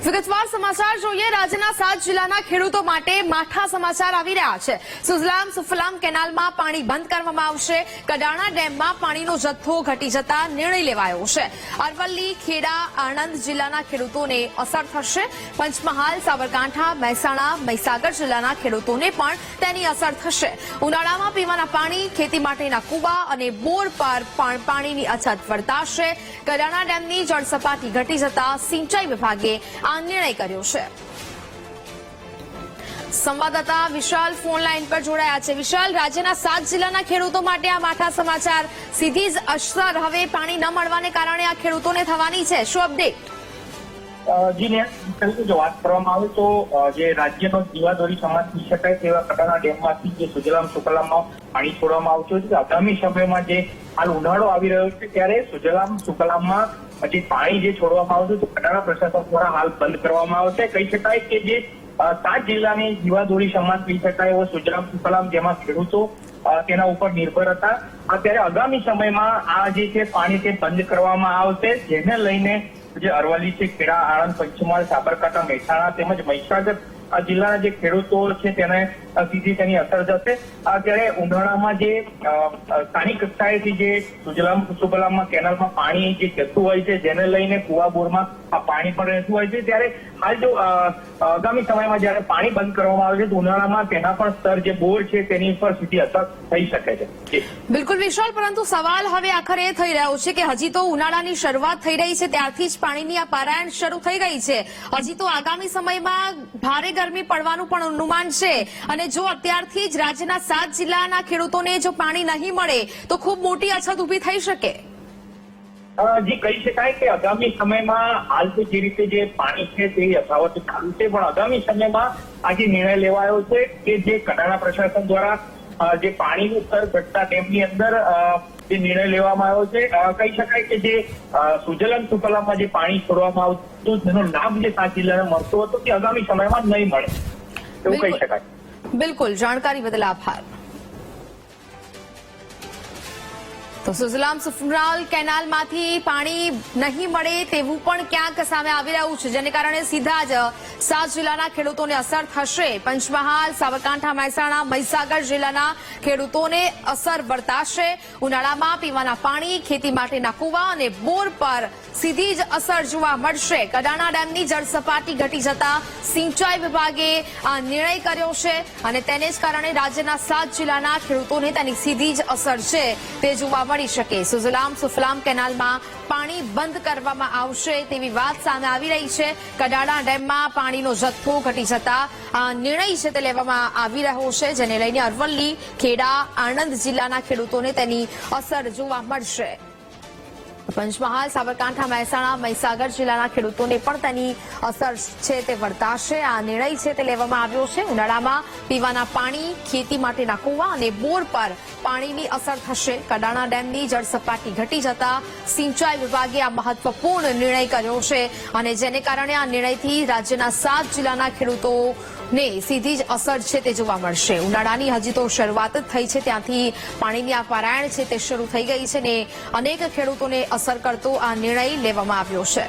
વિગતવાર સમાચાર જોઈએ। રાજ્યના 7 જિલ્લાના ખેડૂતો માટે માઠા સમાચાર આવી રહ્યા છે। સુજલામ સુફલામ કેનાલમાં પાણી બંધ કરવામાં આવશે। કડાણા ડેમમાં પાણીનો જથ્થો ઘટી જતા નિર્ણય લેવાયો છે। અરવલ્લી, ખેડા, આણંદ જિલ્લાના ખેડૂતોને અસર થશે। પંચમહાલ, સાબરકાંઠા, મહેસાણા, મહીસાગર જિલ્લાના ખેડૂતોને પણ તેની અસર થશે। ઉનાળામાં પીવાના પાણી, ખેતી માટેના કુવા અને બોર પર પણ પાણીની અછત વર્તાશે। કડાણા ડેમની જળસપાટી ઘટી જતા સિંચાઈ વિભાગે આ નિર્ણય કર્યો છે। સંવાદદાતા વિશાલ ફોન લાઈન પર જોડાયા છે। વિશાલ, રાજ્યના 7 જિલ્લાના ખેડૂતો માટે આ માઠા સમાચાર, સીધી જ અસર હવે પાણી ન મળવાને કારણે આ ખેડૂતોને થવાની છે, શું અપડેટ? જી જો વાત કરવામાં આવે તો જે રાજ્યનો જીવાદોરી સમાજ કહી શકાય તેવા કડાણા ડેમમાંથી જે સુજલામ સુફલામમાં પાણી છોડવામાં આવતું હતું, આગામી સમયમાં જે હાલ ઉનાળો આવી રહ્યો છે ત્યારે સુજલામ સુફલામમાં જે પાણી જે છોડવામાં આવતું હતું કડાણા પ્રશાસન દ્વારા હાલ બંધ કરવામાં આવશે। કહી શકાય કે જે 7 જિલ્લાની જીવાદોરી સમાજ કહી શકાય એવો સુજલામ સુફલામ જેમાં ખેડૂતો તેના ઉપર નિર્ભર હતા, અત્યારે આગામી સમયમાં આ જે છે પાણી તે બંધ કરવામાં આવશે, જેને લઈને જે અરવલ્લી છે, ખેડા, આણંદ, પંચમહાલ, સાબરકાંઠા, મહેસાણા તેમજ મહીસાગર જિલ્લાના જે ખેડૂતો છે તેને સીધી તેની અસર જશે। ત્યારે ઉનાળામાં જે સ્થાનિક કક્ષાએથી જે સુજલામ સુફલામમાં કેનાલમાં પાણી જે જતું હોય છે, જેને લઈને કુવા બોરમાં પાણી પણ રહેતું હોય છે, ત્યારે હાલ જો આગામી સમયમાં જયારે પાણી બંધ કરવામાં આવે છે તો ઉનાળામાં તેના પણ સ્તર જે બોર છે તેની પર સીધી અસર થઈ શકે છે। બિલકુલ વિશાલ, પરંતુ સવાલ હવે આખરે એ થઈ રહ્યો છે કે હજી તો ઉનાળાની શરૂઆત થઈ રહી છે, ત્યારથી જ પાણીની આ પારાયણ શરૂ થઈ ગઈ છે। હજી તો આગામી સમયમાં ભારે ગરમી પડવાનું પણ અનુમાન છે, અને જો અત્યારથી જ રાજ્યના 7 જિલ્લાના ખેડૂતોને જો પાણી નહીં મળે તો ખૂબ મોટી અછત ઉભી થઈ શકે। જી કહી શકાય કે આગામી સમયમાં હાલ તો જે રીતે જે પાણી છે તે યથાવત ચાલુ છે, પણ આગામી સમયમાં આજે નિર્ણય લેવાયો છે કે જે કડાણા પ્રશાસન દ્વારા જે પાણીનું સ્તર ઘટતા ડેમની અંદર જે નિર્ણય લેવામાં આવ્યો છે, કહી શકાય કે જે સુજલામ સુફલામમાં જે પાણી છોડવામાં આવતું તેનો લાભ જે 7 જિલ્લાને મળતો હતો તે આગામી સમયમાં નહીં મળે એવું કહી શકાય। બિલકુલ, જાણકારી બદલ આભાર। તો સુજલામ સુફલામ કેનાલમાંથી પાણી નહીં મળે તેવું પણ ક્યાંક સામે આવી રહ્યું છે, જેને કારણે સીધા જ 7 જિલ્લાના ખેડૂતોને અસર થશે। પંચમહાલ, સાબરકાંઠા, મહેસાણા, મહીસાગર જિલ્લાના ખેડૂતોને અસર વર્તાશે। ઉનાળામાં પીવાના પાણી, ખેતી માટેના કુવા અને બોર પર સીધી જ અસર જોવા મળશે। કડાણા ડેમની જળસપાટી ઘટી જતા સિંચાઈ વિભાગે આ નિર્ણય કર્યો છે, અને તેને જ કારણે રાજ્યના 7 જિલ્લાના ખેડૂતોને તેની સીધી જ અસર છે તે જોવા મળી શકે। સુજલામ સુફલામ કેનાલમાં પાણી બંધ કરવામાં આવશે તેવી વાત સામે આવી રહી છે। કડાણા ડેમમાં પાણીનો જથ્થો ઘટી જતા આ નિર્ણય છે તે લેવામાં આવી રહ્યો છે, જેને લઈને અરવલ્લી, ખેડા, આણંદ જિલ્લાના ખેડૂતોને તેની અસર જોવા મળશે। પંચમહાલ, સાબરકાંઠા, મહેસાણા, મહીસાગર જિલ્લાના ખેડૂતોને પણ તેની અસર છે તે વર્તાશે। આ નિર્ણય છે તે લેવામાં આવ્યો છે। ઉનાળામાં પીવાના પાણી, ખેતી માટેના કુવા અને બોર પર પાણીની અસર થશે। કડાણા ડેમની જળસપાટી ઘટી જતા સિંચાઈ વિભાગે આ મહત્વપૂર્ણ નિર્ણય કર્યો છે, અને જેને કારણે આ નિર્ણયથી રાજ્યના 7 જિલ્લાના ખેડૂતોને સીધી જ અસર છે તે જોવા મળશે। ઉનાળાની હજી તો શરૂઆત જ થઈ છે, ત્યાંથી પાણીની આ પારાયણ છે તે શરૂ થઈ ગઈ છે, ને અનેક ખેડૂતોને અસર કરતો આ નિર્ણય લેવામાં આવ્યો છે।